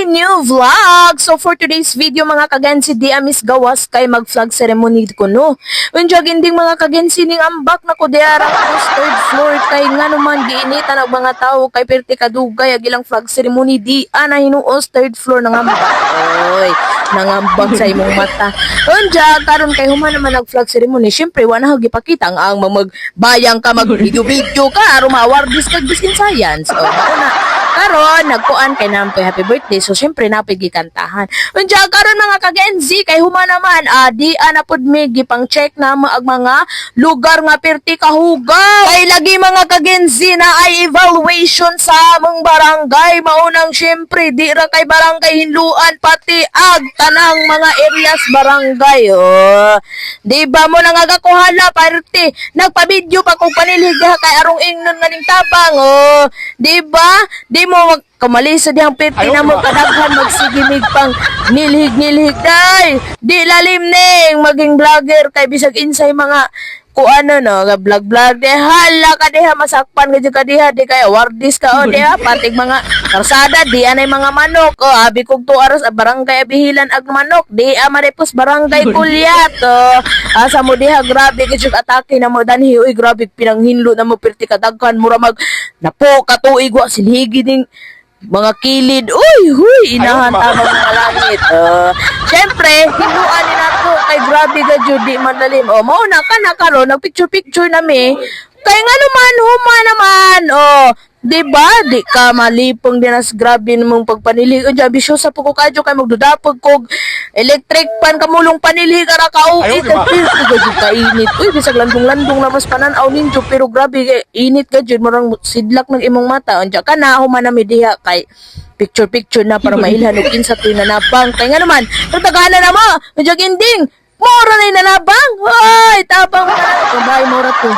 new vlog! So for today's video mga kagensi, di amis gawas kay mag-flag ceremony ko no. Unjag inding mga kagensi ning ambak na ko diarang third floor kay nga naman giinitan ang mga tao kay perti kadugay ag ilang flag ceremony di ana hinuos third floor ng ambak. Oy, nangambang sa imong mata. Unjag karon kay human naman nag-flag ceremony, syempre wala na gipakita ang magbayang ka mag-video ka aron ma-awardis kag biskin science. O na karon nagkuan kay nampoy happy birthday, so syempre napay gikantahan. Unja karon mga ka-Gen-Z kay huma naman di ana pud mi gipang check na ang mga lugar nga perti kahugaw. Kay lagi mga ka-Gen-Z na ay evaluation sa among barangay, maunang syempre di ra kay barangay Hinluan pati ag tanang mga areas barangay. Di ba mo nang agakuhala perti nagpa-video pa kung panilig kay arong ingnon nga ning tabang. Di ba? Di mo kamalisa dihang perti na mo kadaghan magsigimig pang nilhig day. Di lalim ning maging vlogger kay bisag insay mga kuano no, vlog de hala ka diha masakpan ka diha di kay awardis ka diha patig mga karsada di anay mga manok abi kog 2 aros barangay Abihilan ag manok di marepos barangay Kulyat asa mo diha grabe gyud atake na mo danhi uy grabe pinanghinlo na mo perti kadaghan mura mag napo katuig wa silhigi ding mga kilid, huy, inahan tabang mga langit. Syempre, hinuan ni nato kay grabe ka jud di madalim. Mauna ka na karon nagpicture nami. Kay nga naman, huma naman. Di ba? Di ka malipong dinas grabe namong pagpanili. Bisyo sa puko kadyo kay magdudapog kog electric pan kamulong panili ka ra kauit ka init. Uy, bisag landong-landong na mas pananaw ninyo pero grabe kay init ka jud marang sidlak ng imong mata. Unja ka na human na diha kay picture na para mailhan og kinsa tuy nanabang. Kay nga naman, tagana na mo. Unja ginding. Mora na nanabang. Hoy, tabang na. Kabay mora to.